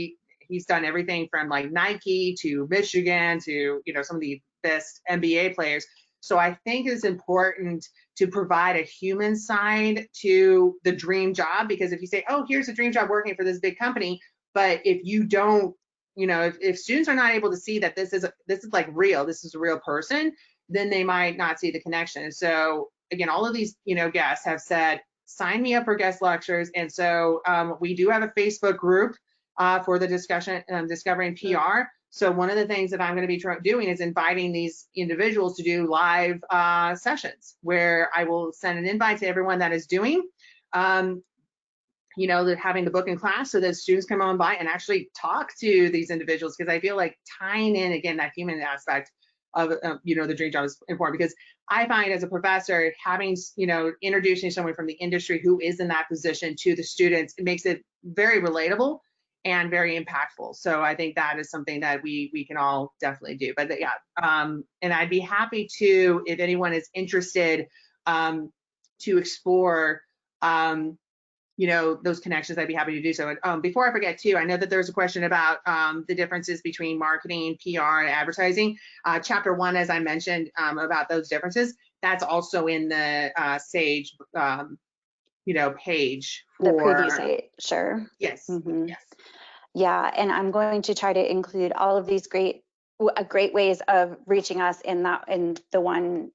He's done everything from like Nike to Michigan to, some of the best NBA players. So I think it's important to provide a human side to the dream job, because if you say, oh, here's a dream job working for this big company, but if you don't, if students are not able to see that this is like real, this is a real person, then they might not see the connection. So again, all of these, guests have said, sign me up for guest lectures. And so we do have a Facebook group for the discussion, Discovering PR. So one of the things that I'm going to be doing is inviting these individuals to do live sessions where I will send an invite to everyone that is doing, they're having the book in class, so that students come on by and actually talk to these individuals, because I feel like tying in, again, that human aspect of, the dream job is important, because I find as a professor, having, introducing someone from the industry who is in that position to the students, it makes it very relatable and very impactful. So I think that is something that we can all definitely do. But yeah, and I'd be happy to, if anyone is interested, to explore, those connections, I'd be happy to do so. And before I forget too, I know that there's a question about the differences between marketing, PR, and advertising. Chapter 1, as I mentioned, about those differences, that's also in the SAGE, page for the preview site. Sure. Yes. Mm-hmm. Yes. Yeah, and I'm going to try to include all of these great ways of reaching us in the one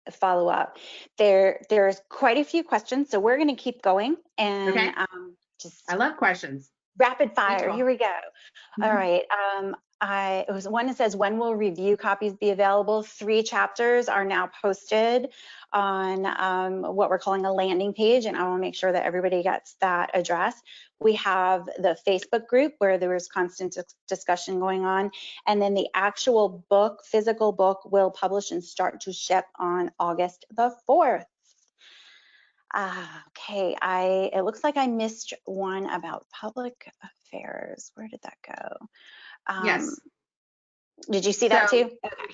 follow-up. There's quite a few questions, so we're going to keep going and Okay. just I love questions. rapid fire. Here we go. All right. It was one that says, when will review copies be available? 3 chapters are now posted on what we're calling a landing page, and I will make sure that everybody gets that address. We have the Facebook group where there was constant discussion going on, and then the actual book, physical book, will publish and start to ship on August the 4th. Okay, it looks like I missed one about public affairs. Where did that go? Yes. Did you see that too?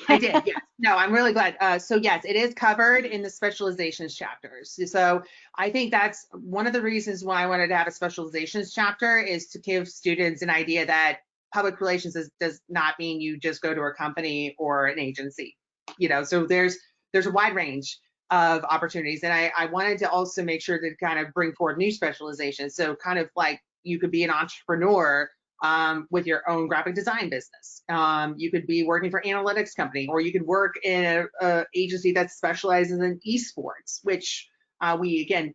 I did, yes. No, I'm really glad. So yes, it is covered in the specializations chapters. So I think that's one of the reasons why I wanted to have a specializations chapter, is to give students an idea that public relations does not mean you just go to a company or an agency. So there's a wide range of opportunities. And I wanted to also make sure to kind of bring forward new specializations. So kind of like you could be an entrepreneur with your own graphic design business. You could be working for analytics company, or you could work in a agency that specializes in esports, which we, again,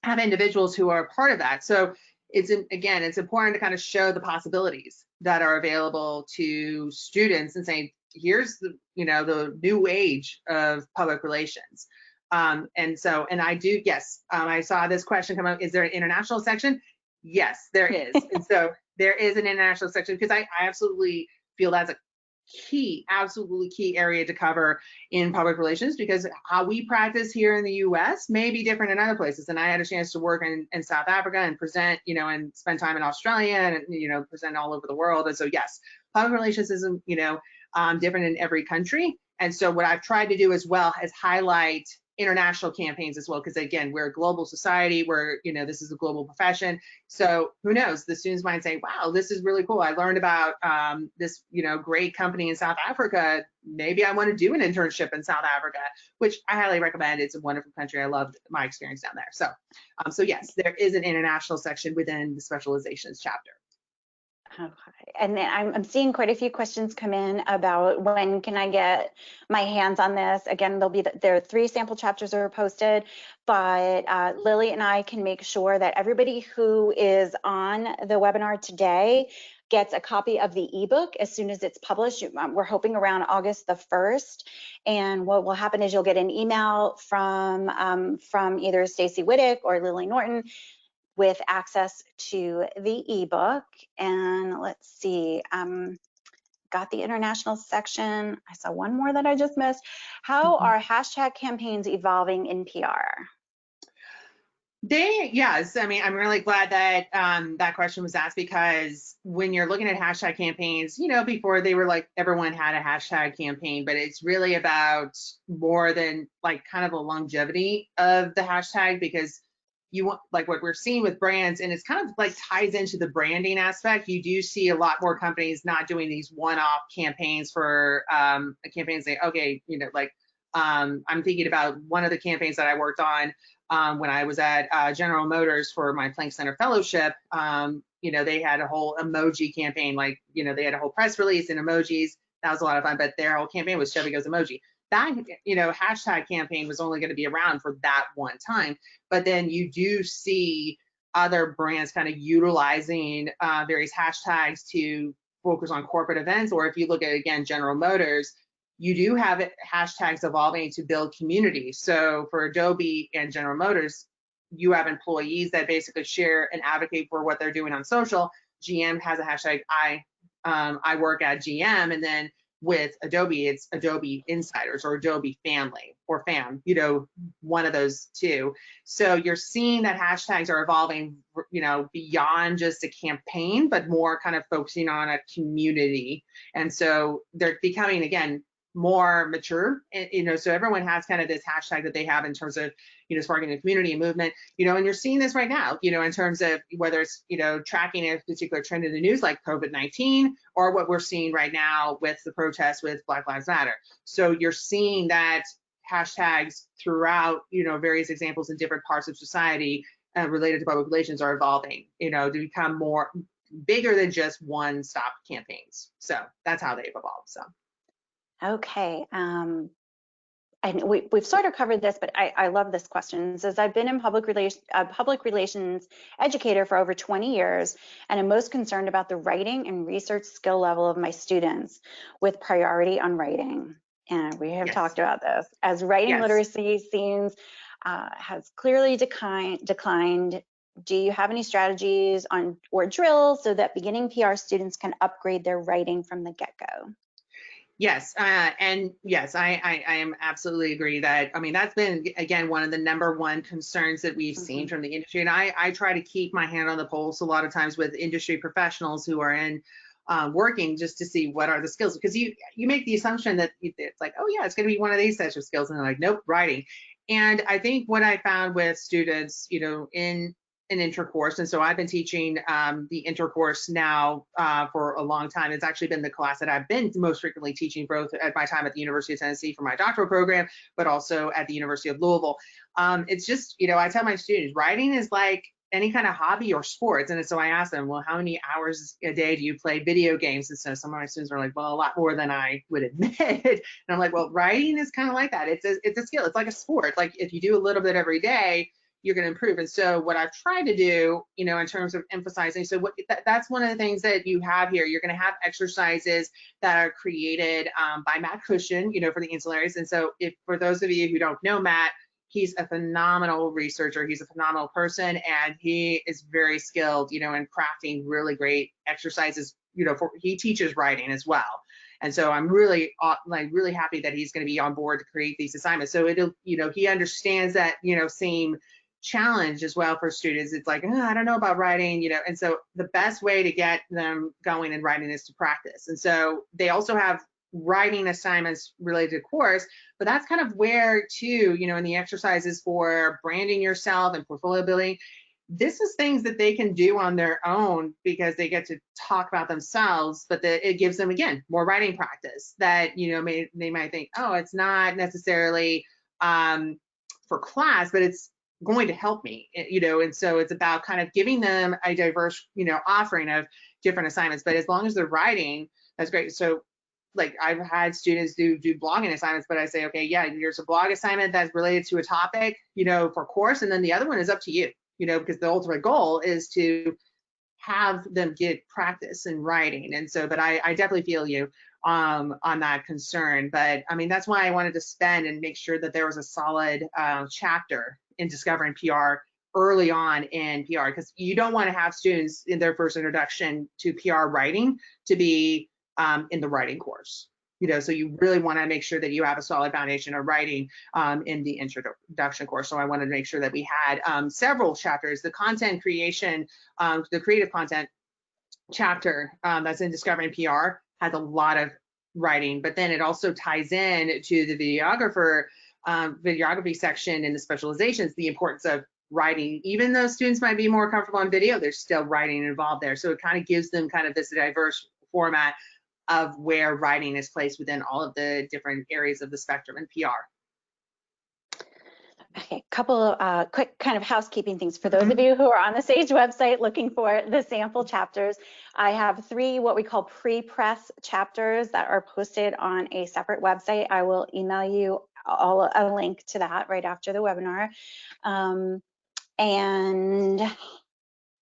have individuals who are part of that. So it's important to kind of show the possibilities that are available to students and saying, here's the new age of public relations. And I do, yes, I saw this question come up, is there an international section? Yes, there is. And so there is an international section, because I absolutely feel that's a absolutely key area to cover in public relations, because how we practice here in the US may be different in other places. And I had a chance to work in South Africa and present, and spend time in Australia and, present all over the world. And so, yes, public relations is, different in every country. And so what I've tried to do as well is highlight international campaigns as well, because again, we're a global society, this is a global profession. So who knows, the students might say, wow, this is really cool, I learned about this great company in South Africa, maybe I want to do an internship in South Africa, which I highly recommend. It's a wonderful country. I loved my experience down there. So yes, there is an international section within the specializations chapter. Okay. And then I'm seeing quite a few questions come in about when can I get my hands on this. Again, there are 3 sample chapters that are posted, but Lily and I can make sure that everybody who is on the webinar today gets a copy of the ebook as soon as it's published. We're hoping around August the 1st. And what will happen is you'll get an email from either Stacy Whittick or Lily Norton with access to the ebook. And let's see, got the international section. I saw one more that I just missed. How are hashtag campaigns evolving in PR? Yes, I mean, I'm really glad that that question was asked, because when you're looking at hashtag campaigns, before they were like everyone had a hashtag campaign, but it's really about more than like kind of a longevity of the hashtag, because you want, like what we're seeing with brands, and it's kind of like ties into the branding aspect. You do see a lot more companies not doing these one-off campaigns for a campaign, say, okay, like I'm thinking about one of the campaigns that I worked on when I was at General Motors for my Planck Center Fellowship. They had a whole emoji campaign, like, they had a whole press release and emojis. That was a lot of fun, but their whole campaign was Chevy Goes Emoji. That, hashtag campaign was only going to be around for that one time. But then you do see other brands kind of utilizing various hashtags to focus on corporate events. Or if you look at, again, General Motors, you do have hashtags evolving to build community. So for Adobe and General Motors, you have employees that basically share and advocate for what they're doing on social. GM has a hashtag, I work at GM, and then with Adobe, it's Adobe Insiders or Adobe Family or Fam, one of those two. So you're seeing that hashtags are evolving, beyond just a campaign, but more kind of focusing on a community. And so they're becoming, again, more mature, and so everyone has kind of this hashtag that they have in terms of sparking the community and movement, and you're seeing this right now, in terms of whether it's tracking a particular trend in the news like COVID-19, or what we're seeing right now with the protests with Black Lives Matter. So you're seeing that hashtags throughout various examples in different parts of society related to public relations are evolving to become more bigger than just one-stop campaigns. So that's how they've evolved. So Okay. And we've sort of covered this, but I love this question. It says, I've been in public relations educator for over 20 years, and I'm most concerned about the writing and research skill level of my students, with priority on writing. And we have talked about this. As writing literacy has clearly declined, do you have any strategies or drills so that beginning PR students can upgrade their writing from the get-go? Yes, and yes, I am absolutely agree that, that's been, again, one of the number one concerns that we've seen from the industry. And I try to keep my hand on the pulse a lot of times with industry professionals who are in working, just to see what are the skills, because you make the assumption that it's like, oh yeah, it's going to be one of these types of skills, and they're like, nope, writing. And I think what I found with students, in an intro course, and so I've been teaching the intro course now for a long time. It's actually been the class that I've been most frequently teaching, both at my time at the University of Tennessee for my doctoral program, but also at the University of Louisville. It's just, I tell my students, writing is like any kind of hobby or sports. And so I ask them, well, how many hours a day do you play video games? And so some of my students are like, well, a lot more than I would admit. And I'm like, well, writing is kind of like that. It's a skill. It's like a sport. Like if you do a little bit every day, you're going to improve. And so what I've tried to do, in terms of emphasizing, so that's one of the things that you have here. You're going to have exercises that are created by Matt Cushion, for the ancillaries. And so for those of you who don't know Matt, he's a phenomenal researcher. He's a phenomenal person, and he is very skilled, in crafting really great exercises. He teaches writing as well. And so I'm really happy that he's going to be on board to create these assignments. So it'll, he understands that, same challenge as well for students. It's like, I don't know about writing, and so the best way to get them going in writing is to practice. And so they also have writing assignments related to course, but that's kind of where too, in the exercises for branding yourself and portfolio building, this is things that they can do on their own because they get to talk about themselves, but it gives them, again, more writing practice that, they might think, oh, it's not necessarily for class, but it's going to help me, and so it's about kind of giving them a diverse, offering of different assignments. But as long as they're writing, that's great. So like I've had students do blogging assignments, but I say, okay, yeah, here's a blog assignment that's related to a topic, for course, and then the other one is up to you, because the ultimate goal is to have them get practice in writing. And so, but I definitely feel you on that concern. But that's why I wanted to spend and make sure that there was a solid chapter in discovering PR early on in PR, because you don't want to have students in their first introduction to PR writing to be in the writing course. So you really want to make sure that you have a solid foundation of writing in the introduction course. So I wanted to make sure that we had several chapters. The content creation, the creative content chapter that's in Discovering PR has a lot of writing, but then it also ties in to the videography section and the specializations, the importance of writing. Even though students might be more comfortable on video, there's still writing involved there. So it kind of gives them kind of this diverse format of where writing is placed within all of the different areas of the spectrum in PR. Okay, couple quick kind of housekeeping things. For those of you who are on the SAGE website looking for the sample chapters, I have 3 what we call pre-press chapters that are posted on a separate website. I will email you all a link to that right after the webinar. And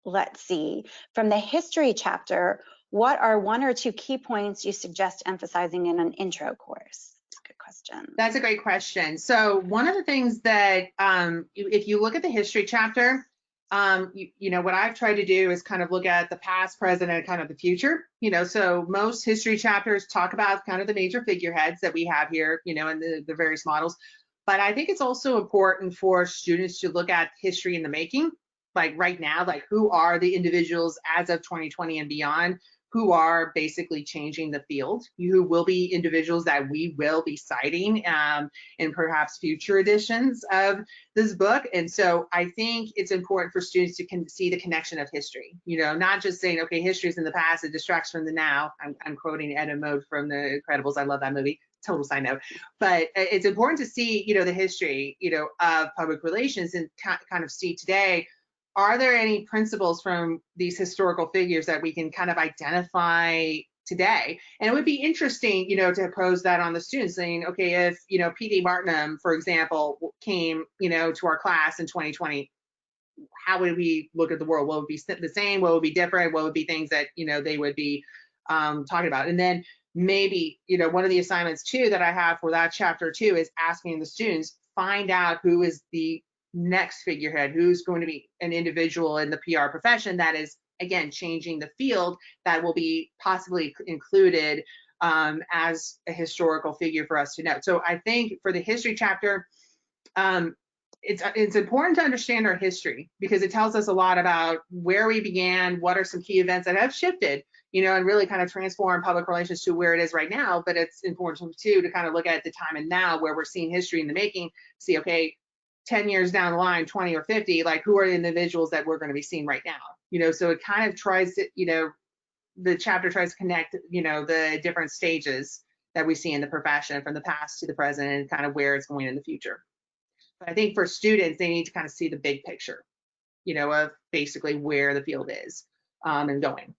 let's see, from the history chapter, what are 1 or 2 key points you suggest emphasizing in an intro course? Good question. That's a great question. So one of the things that, if you look at the history chapter, you know, what I've tried to do is kind of look at the past, present, and kind of the future. You know, so most history chapters talk about kind of the major figureheads that we have here, you know, in the various models. But I think it's also important for students to look at history in the making, like right now, like who are the individuals as of 2020 and beyond, who are basically changing the field, who will be individuals that we will be citing in perhaps future editions of this book. And so I think it's important for students to see the connection of history, you know, not just saying, okay, history is in the past, it distracts from the now. I'm quoting Ed and Mode from The Incredibles. I love that movie. Total side note. But it's important to see, you know, the history, you know, of public relations and kind of see today, are there any principles from these historical figures that we can kind of identify today? And it would be interesting, you know, to pose that on the students, saying, okay, if, you know, P.D. Martinham, for example, came, you know, to our class in 2020, how would we look at the world? What would be the same? What would be different? What would be things that, you know, they would be talking about? And then maybe, you know, one of the assignments too that I have for that chapter too is asking the students, find out who is the next figurehead, who's going to be an individual in the PR profession that is, again, changing the field, that will be possibly included as a historical figure for us to know. So I think for the history chapter, it's important to understand our history, because it tells us a lot about where we began, what are some key events that have shifted, you know, and really kind of transform public relations to where it is right now. But it's important too to kind of look at the time and now, where we're seeing history in the making, see, okay, 10 years down the line, 20 or 50, like who are the individuals that we're going to be seeing right now? You know, so it kind of tries to, you know, the chapter tries to connect, you know, the different stages that we see in the profession from the past to the present and kind of where it's going in the future. But I think for students, they need to kind of see the big picture, you know, of basically where the field is and going.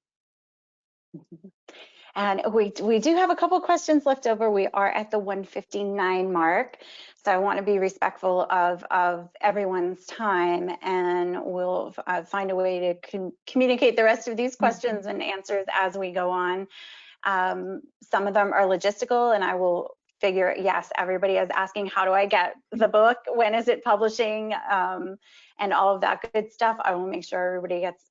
And we do have a couple questions left over. We are at the 1:59 mark, so I want to be respectful of everyone's time, and we'll find a way to communicate the rest of these questions and answers as we go on. Some of them are logistical, and I will figure, yes, everybody is asking, how do I get the book? When is it publishing? And all of that good stuff. I will make sure everybody gets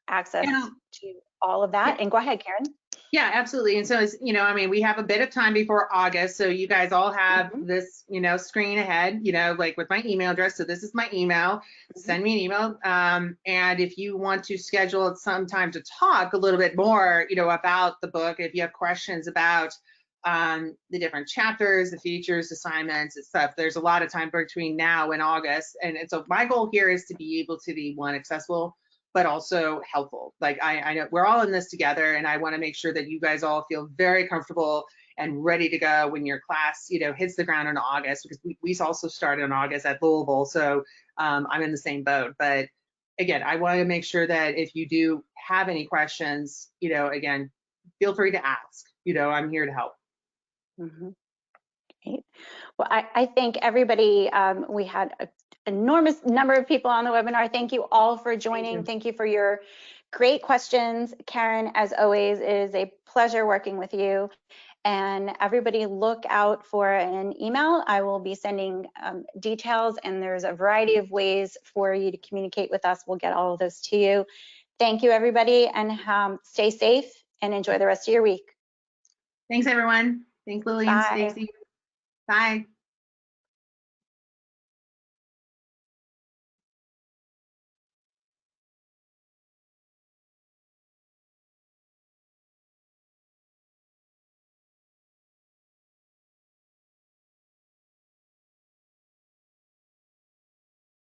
access to all of that. And go ahead, Karen. Yeah, absolutely. And so, it's, you know, I mean, we have a bit of time before August. So you guys all have this, you know, screen ahead, you know, like with my email address. So this is my email. Send me an email. And if you want to schedule some time to talk a little bit more, you know, about the book, if you have questions about the different chapters, the features, assignments, and stuff, there's a lot of time between now and August. And so my goal here is to be able to be, one, accessible, but also helpful. Like I know we're all in this together, and I want to make sure that you guys all feel very comfortable and ready to go when your class, you know, hits the ground in August, because we also started in August at Louisville. So I'm in the same boat. But again, I want to make sure that if you do have any questions, you know, again, feel free to ask. You know, I'm here to help. Great. Well, I thank everybody. We had an enormous number of people on the webinar. Thank you all for joining. Thank you for your great questions. Karen, as always, it is a pleasure working with you. And everybody look out for an email. I will be sending details, and there's a variety of ways for you to communicate with us. We'll get all of those to you. Thank you, everybody, and stay safe and enjoy the rest of your week. Thanks, everyone. Thanks, Lily and Stacy. Bye.